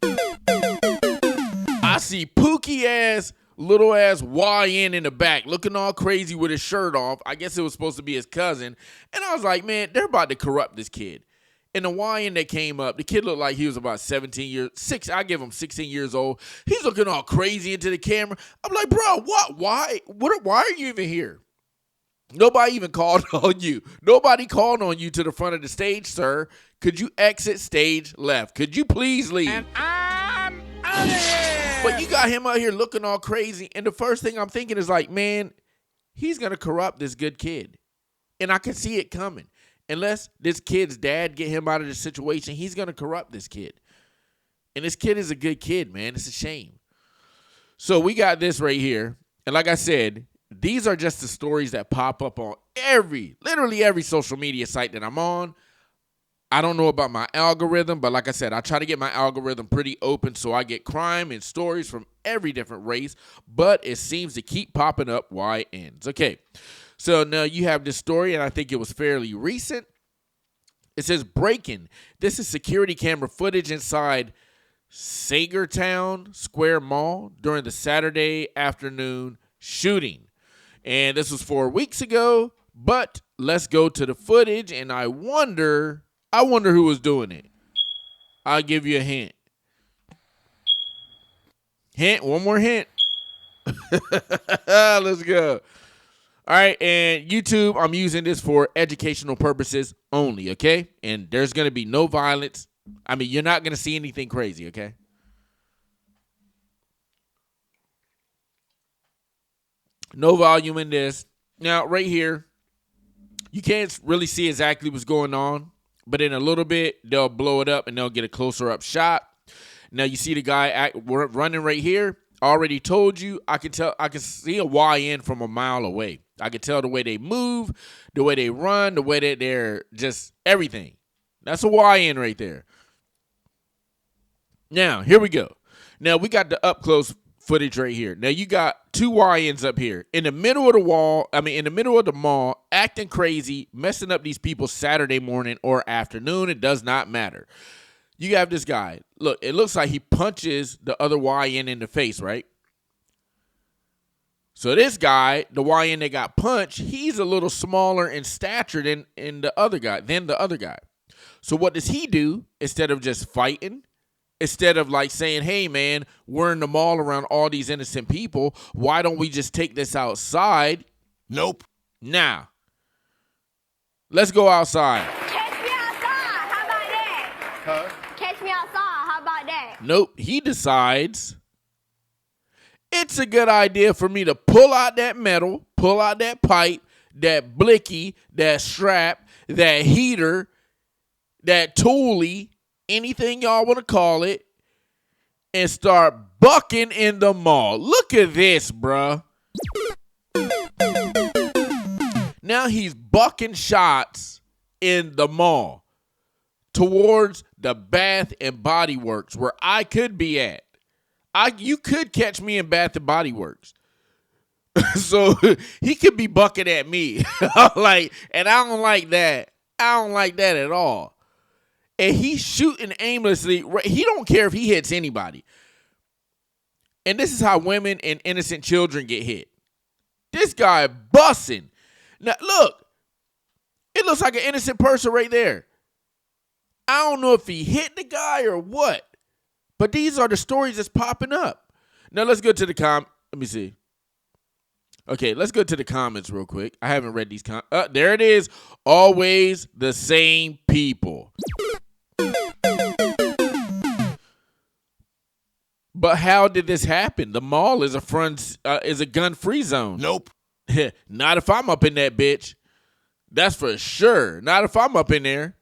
I see pookie-ass, little-ass YN in the back looking all crazy with his shirt off. I guess it was supposed to be his cousin. And I was like, man, they're about to corrupt this kid. And the YN that came up, the kid looked like he was about I give him 16 years old. He's looking all crazy into the camera. I'm like, bro, what? Why are you even here? Nobody even called on you. Nobody called on you to the front of the stage, sir. Could you exit stage left? Could you please leave? And I'm out of here. But you got him out here looking all crazy. And the first thing I'm thinking is like, man, he's going to corrupt this good kid. And I can see it coming. Unless this kid's dad get him out of the situation, he's going to corrupt this kid. And this kid is a good kid, man. It's a shame. So we got this right here. And like I said, these are just the stories that pop up on literally every social media site that I'm on. I don't know about my algorithm, but like I said, I try to get my algorithm pretty open so I get crime and stories from every different race, but it seems to keep popping up YNs. Okay, so now you have this story, and I think it was fairly recent. It says, breaking. This is security camera footage inside Sagertown Square Mall during the Saturday afternoon shooting. And this was 4 weeks ago, but let's go to the footage, and I wonder who was doing it. I'll give you a hint. One more hint. Let's go. All right, and YouTube, I'm using this for educational purposes only, okay? And there's going to be no violence. I mean, you're not going to see anything crazy, okay? No volume in this. Now, right here, you can't really see exactly what's going on, but in a little bit, they'll blow it up and they'll get a closer up shot. Now, you see the guy running right here. I already told you, I can see a YN from a mile away. I can tell the way they move, the way they run, the way that they're just everything. That's a YN right there. Now, here we go. Now, we got the up close footage right here. Now, you got two YNs up here in the middle of in the middle of the mall, acting crazy, messing up these people Saturday morning or afternoon. It does not matter. You have this guy. Look, it looks like he punches the other YN in the face, right? So this guy, the YN that got punched, he's a little smaller in stature than the other guy. So what does he do instead of just fighting? Instead of like saying, hey, man, we're in the mall around all these innocent people. Why don't we just take this outside? Nope. Now, let's go outside. Catch me outside. How about that? Huh? Catch me outside. How about that? Nope. He decides it's a good idea for me to pull out that metal, pull out that pipe, that blicky, that strap, that heater, that toolie, anything y'all want to call it, and start bucking in the mall. Look at this, bruh. Now he's bucking shots in the mall towards the Bath and Body Works where I could be at. You could catch me in Bath and Body Works. So he could be bucking at me. And I don't like that. I don't like that at all. And he's shooting aimlessly. He don't care if he hits anybody. And this is how women and innocent children get hit. This guy busting. Now, look. It looks like an innocent person right there. I don't know if he hit the guy or what. But these are the stories that's popping up. Now, let's go to the Let me see. Okay, let's go to the comments real quick. I haven't read these there it is. Always the same people. But how did this happen? The mall is a gun-free zone. Nope. Not if I'm up in that bitch. That's for sure. Not if I'm up in there.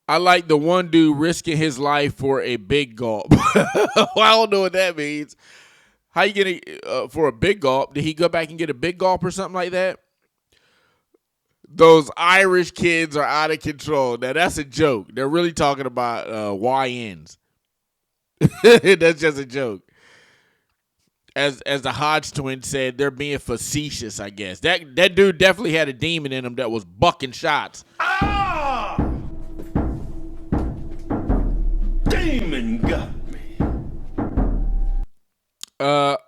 I like the one dude risking his life for a big gulp. I don't know what that means. How you getting for a big gulp? Did he go back and get a big gulp or something like that? Those Irish kids are out of control. Now, that's a joke. They're really talking about YNs. That's just a joke. As the Hodge twins said, they're being facetious, I guess. That dude definitely had a demon in him that was bucking shots. Ah! Demon got me. The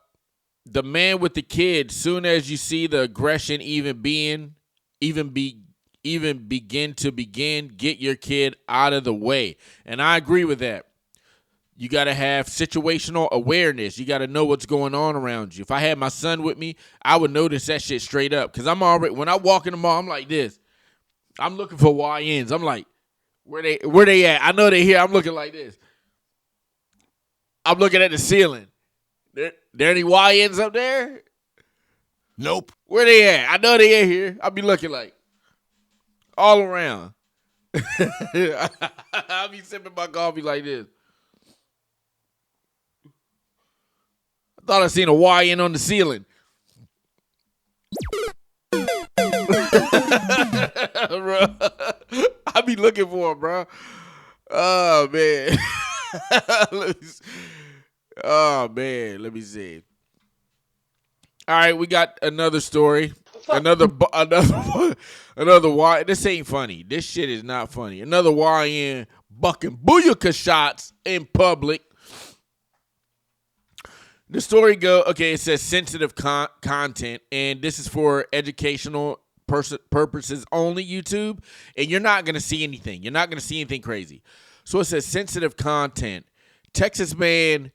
man with the kid, soon as you see the aggression begin, get your kid out of the way. And I agree with that. You got to have situational awareness. You got to know what's going on around you. If I had my son with me, I would notice that shit straight up. Because when I walk in the mall, I'm like this. I'm looking for YNs. I'm like, where they at? I know they here. I'm looking like this. I'm looking at the ceiling. There any YNs up there? Nope. Where they at? I know they ain't here. I'll be looking like all around. I'll be sipping my coffee like this. I thought I seen a YN on the ceiling. I be looking for him, bro. Oh, man. Let me see. All right, we got another story. Another YN. This ain't funny. This shit is not funny. Another YN bucking booyaka shots in public. The story it says sensitive content, and this is for educational purposes only, YouTube, and you're not going to see anything. You're not going to see anything crazy. So it says sensitive content. Texas man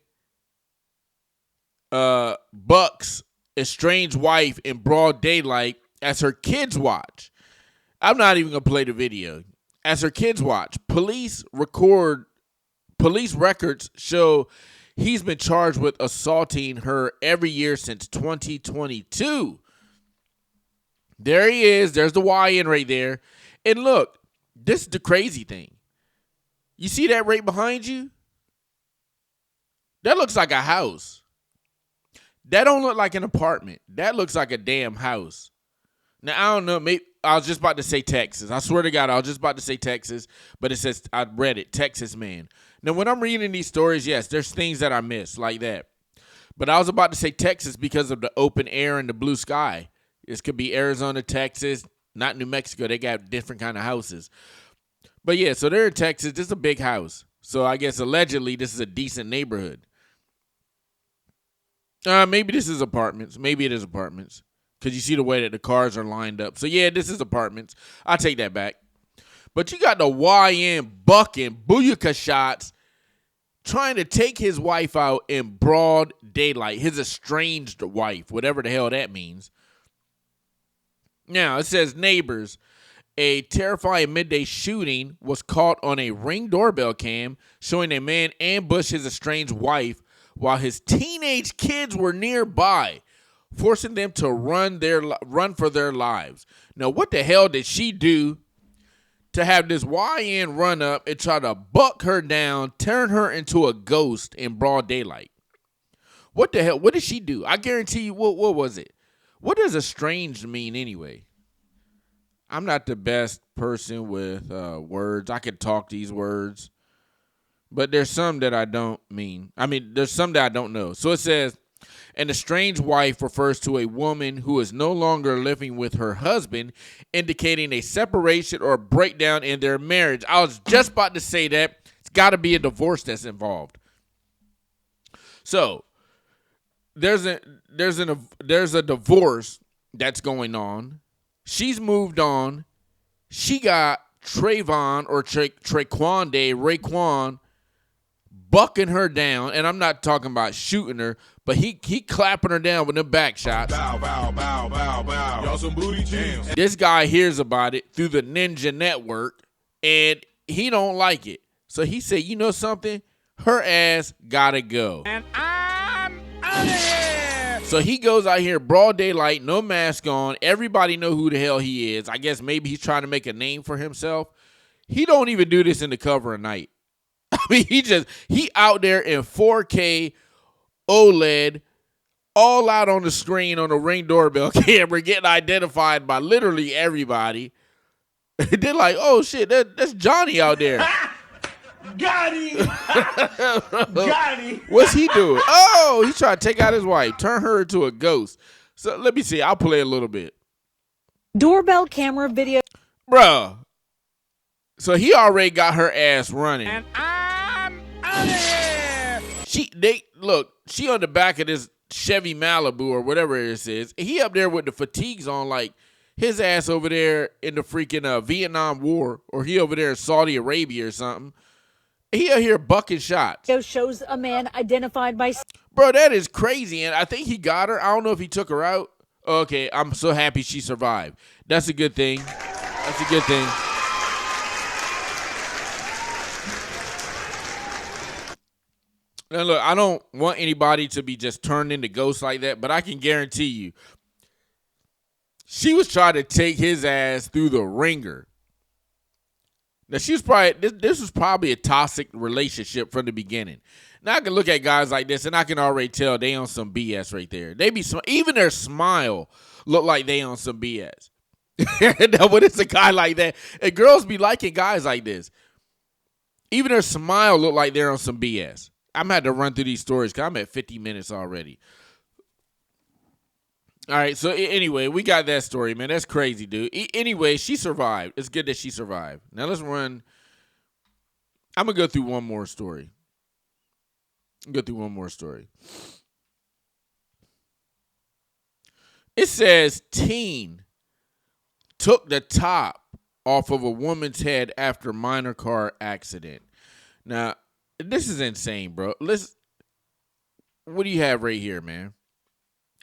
bucks estranged wife in broad daylight as her kids watch. I'm not even going to play the video. As her kids watch, police records show He's been charged with assaulting her every year since 2022. There he is. There's the YN right there. And look, this is the crazy thing. You see that right behind you? That looks like a house. That don't look like an apartment. That looks like a damn house. Now, I don't know. Maybe I was just about to say Texas. I swear to God, I was just about to say Texas, but it says, I read it, Texas man. Now, when I'm reading these stories, yes, there's things that I miss like that. But I was about to say Texas because of the open air and the blue sky. This could be Arizona, Texas, not New Mexico. They got different kind of houses. But yeah, so they're in Texas. This is a big house. So I guess allegedly this is a decent neighborhood. Maybe this is apartments. Maybe it is apartments. Because you see the way that the cars are lined up. So yeah, this is apartments. I'll take that back. But you got the YN bucking booyaka shots trying to take his wife out in broad daylight. His estranged wife, whatever the hell that means. Now, it says neighbors. A terrifying midday shooting was caught on a Ring doorbell cam showing a man ambush his estranged wife while his teenage kids were nearby, forcing them to run for their lives. Now, what the hell did she do to have this YN run up and try to buck her down, turn her into a ghost in broad daylight? What the hell? What did she do? I guarantee you, what was it? What does estranged mean anyway? I'm not the best person with words. I can talk these words, but there's some that I don't mean. There's some that I don't know. So it says, an estranged wife refers to a woman who is no longer living with her husband, indicating a separation or breakdown in their marriage. I was just about to say that. It's got to be a divorce that's involved. So there's a divorce that's going on. She's moved on. She got Trayvon or Raekwon bucking her down, and I'm not talking about shooting her, but he clapping her down with them back shots. Bow, bow, bow, bow, bow. Y'all some booty cheeks. This guy hears about it through the Ninja Network, and he don't like it. So he said, you know something? Her ass gotta go. And I'm out of here. So he goes out here, broad daylight, no mask on. Everybody know who the hell he is. I guess maybe he's trying to make a name for himself. He don't even do this in the cover of night. I mean, he out there in 4K OLED, all out on the screen on the Ring doorbell camera, getting identified by literally everybody. They're like, oh shit, that's Johnny out there. Got him. Got him. What's he doing? Oh, he's trying to take out his wife, turn her into a ghost. So let me see. I'll play a little bit. Doorbell camera video. Bruh. So he already got her ass running. And I'm out of here. She on the back of this Chevy Malibu or whatever it is. He up there with the fatigues on, like his ass over there in the freaking Vietnam War, or he over there in Saudi Arabia or something. He out here bucking shots. Shows a man identified by... Bro, that is crazy. And I think he got her. I don't know if he took her out. Okay, I'm so happy she survived. That's a good thing. That's a good thing. Now, look, I don't want anybody to be just turned into ghosts like that, but I can guarantee you, she was trying to take his ass through the ringer. Now, she was probably, this was probably a toxic relationship from the beginning. Now, I can look at guys like this, and I can already tell they on some BS right there. They be even their smile look like they on some BS. Now, when it's a guy like that, and girls be liking guys like this, even their smile look like they're on some BS. I'm going to have to run through these stories because I'm at 50 minutes already. All right, so anyway, we got that story, man. That's crazy, dude. Anyway, she survived. It's good that she survived. Now let's run. I'm going to go through one more story. It says teen took the top off of a woman's head after minor car accident. Now, this is insane, bro. What do you have right here, man?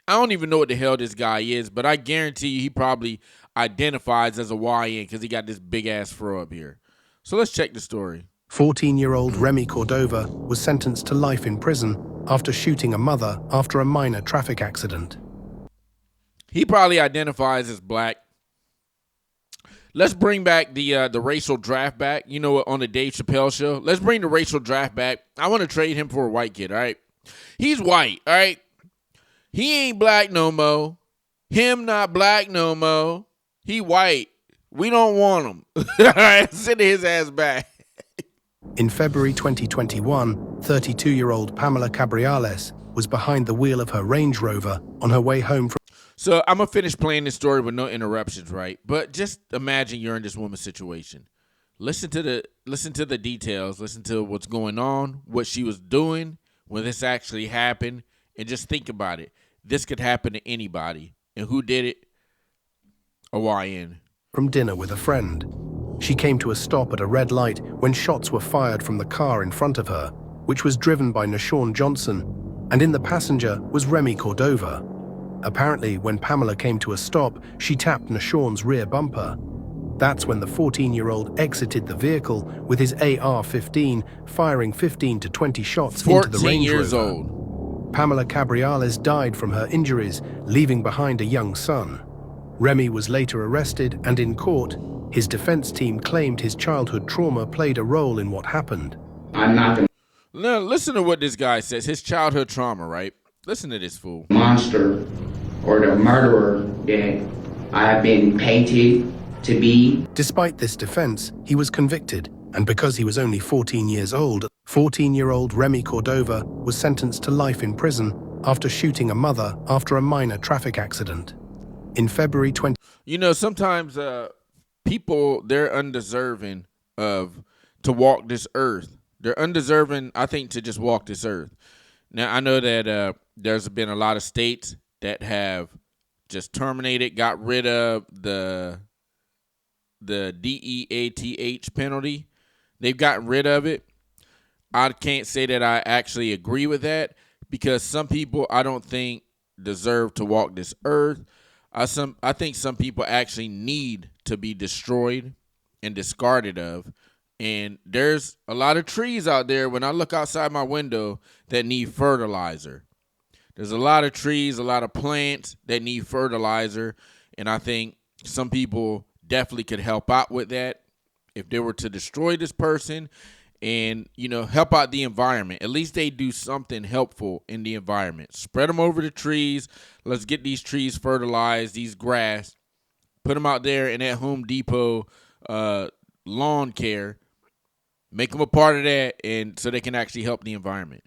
I don't even know what the hell this guy is, but I guarantee you he probably identifies as a YN because he got this big-ass fro up here. So let's check the story. 14-year-old Remy Cordova was sentenced to life in prison after shooting a mother after a minor traffic accident. He probably identifies as black. Let's bring back the racial draft back. You know what, on the Dave Chappelle show? Let's bring the racial draft back. I want to trade him for a white kid, all right? He's white, all right? He ain't black no more. Him not black no more. He white. We don't want him. All right, send his ass back. In February 2021, 32-year-old Pamela Cabriales was behind the wheel of her Range Rover on her way home from... So I'm going to finish playing this story with no interruptions, right? But just imagine you're in this woman's situation. Listen to the details. Listen to what's going on, what she was doing when this actually happened, and just think about it. This could happen to anybody. And who did it? A YN. From dinner with a friend. She came to a stop at a red light when shots were fired from the car in front of her, which was driven by Nashawn Johnson, and in the passenger was Remy Cordova. Apparently, when Pamela came to a stop, she tapped Nashawn's rear bumper. That's when the 14-year-old exited the vehicle with his AR-15, firing 15 to 20 shots into the Range Rover. 14 years old. Pamela Cabriales died from her injuries, leaving behind a young son. Remy was later arrested, and in court, his defense team claimed his childhood trauma played a role in what happened. I'm not the Now, listen to what this guy says. His childhood trauma, right? Listen to this fool. monster or the murderer that I have been painted to be. Despite this defense, he was convicted, and because he was only 14 years old, 14-year-old Remy Cordova was sentenced to life in prison after shooting a mother after a minor traffic accident. In February 20... You know, sometimes people, they're undeserving to walk this earth. They're undeserving, I think, to just walk this earth. Now, I know that there's been a lot of states that have just terminated, got rid of the DEATH penalty. They've gotten rid of it. I can't say that I actually agree with that because some people I don't think deserve to walk this earth. I think some people actually need to be destroyed and discarded of. And there's a lot of trees out there when I look outside my window that need fertilizer. There's a lot of trees, a lot of plants that need fertilizer. And I think some people definitely could help out with that if they were to destroy this person and, you know, help out the environment. At least they do something helpful in the environment. Spread them over the trees. Let's get these trees fertilized, these grass. Put them out there in that Home Depot lawn care. Make them a part of that, and so they can actually help the environment.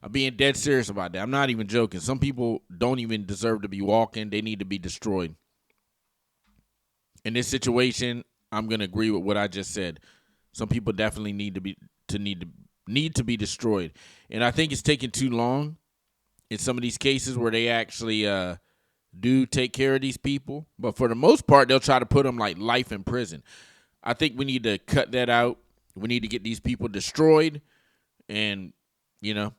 I'm being dead serious about that. I'm not even joking. Some people don't even deserve to be walking. They need to be destroyed. In this situation, I'm going to agree with what I just said. Some people definitely need to be destroyed. And I think it's taking too long in some of these cases where they actually do take care of these people. But for the most part, they'll try to put them like life in prison. I think we need to cut that out. We need to get these people destroyed and, you know,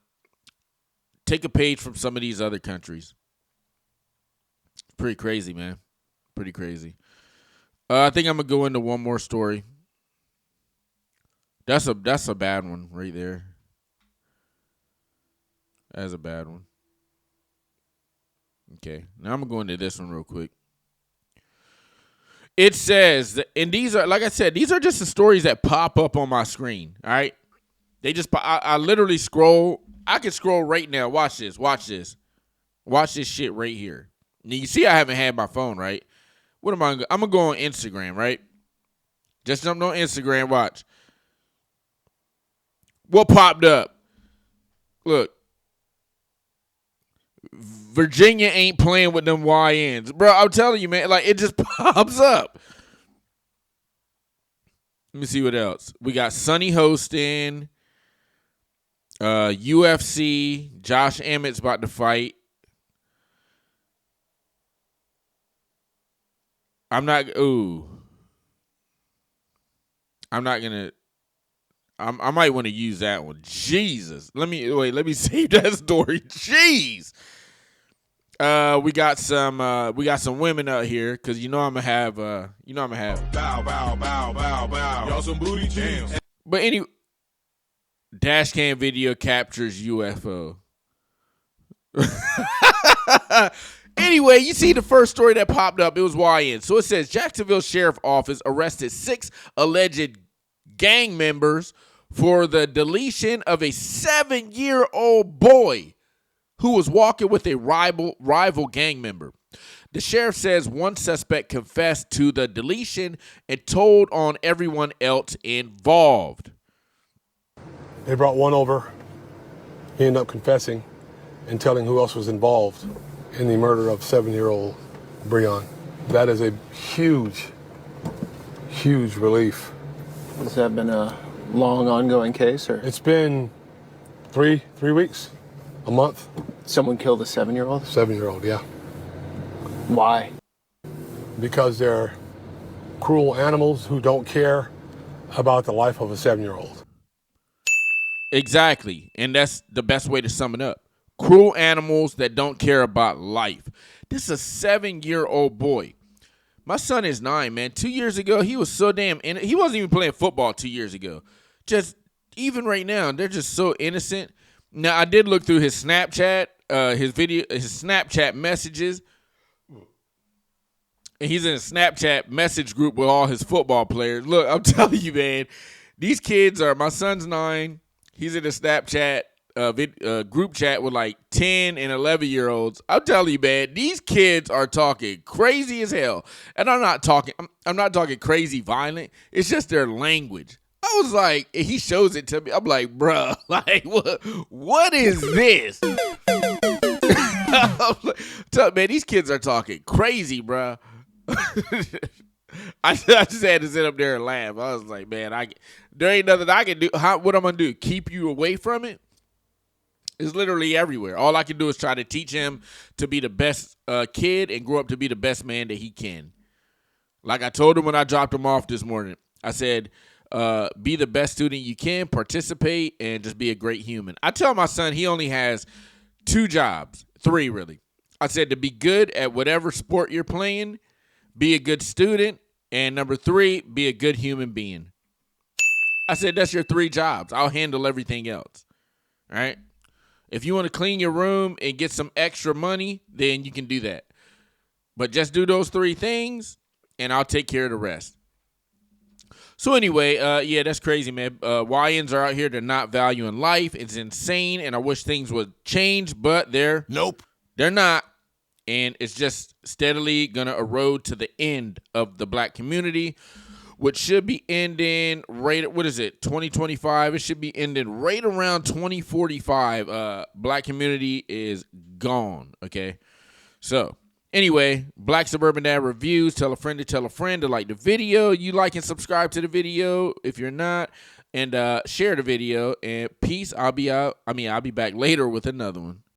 take a page from some of these other countries. It's pretty crazy, man. Pretty crazy. I think I'm going to go into one more story. That's a bad one right there. That's a bad one. Okay. Now I'm going to go into this one real quick. It says, and these are, like I said, these are just the stories that pop up on my screen, all right? They just, I literally scroll. I can scroll right now. Watch this. Watch this. Watch this shit right here. Now, you see I haven't had my phone, right? What am I going to I'm going to go on Instagram, right? Just jumped on Instagram. Watch. What popped up? Look. Virginia ain't playing with them YNs. Bro, I'm telling you, man, like it just pops up. Let me see what else. We got Sonny hosting. UFC. Josh Emmett's about to fight. I might want to use that one. Jesus. Let me save that story. Jeez. We got some women out here because I'm gonna have bow, bow, bow, bow, bow. Y'all some booty jams. But anyway, dash cam video captures UFO. Anyway, you see the first story that popped up. It was YN. So it says Jacksonville Sheriff Office arrested 6 alleged gang members for the deletion of a 7-year-old boy who was walking with a rival gang member. The sheriff says one suspect confessed to the deletion and told on everyone else involved. They brought one over. He ended up confessing and telling who else was involved in the murder of 7-year-old Breon. That is a huge, huge relief. Has that been a long, ongoing case, or? It's been three weeks, a month. Someone killed a 7-year-old? 7-year-old, yeah. Why? Because they're cruel animals who don't care about the life of a 7-year-old. Exactly. And that's the best way to sum it up. Cruel animals that don't care about life. This is a 7-year-old boy. My son is 9, man. 2 years ago, he was so damn he wasn't even playing football 2 years ago. Just even right now, they're just so innocent. Now, I did look through his Snapchat, his Snapchat messages. And he's in a Snapchat message group with all his football players. Look, I'm telling you, man, these kids are, my son's 9. He's in a Snapchat group chat with like 10 and 11-year-olds. I'm telling you, man, these kids are talking crazy as hell. And I'm not talking crazy violent. It's just their language. I was like, he shows it to me. I'm like, bruh, like, what is this? Man, these kids are talking crazy, bruh. I just had to sit up there and laugh. I was like, man, there ain't nothing I can do. What I'm going to do? Keep you away from it? It's literally everywhere. All I can do is try to teach him to be the best kid and grow up to be the best man that he can. Like I told him when I dropped him off this morning, I said, be the best student you can, participate, and just be a great human. I tell my son he only has 2 jobs, 3 really. I said to be good at whatever sport you're playing, be a good student, and number 3, be a good human being. I said that's your 3 jobs. I'll handle everything else. All right? If you want to clean your room and get some extra money, then you can do that. But just do those 3 things, and I'll take care of the rest. So anyway, yeah, that's crazy, man. YNs are out here to not valuing life. It's insane, and I wish things would change, but they're not. And it's just steadily going to erode to the end of the black community, which should be ending right at, 2025? It should be ending right around 2045. Black community is gone, okay? So, anyway, Black Suburban Dad Reviews. Tell a friend to like the video. You like and subscribe to the video if you're not. And share the video. And peace. I'll be back later with another one.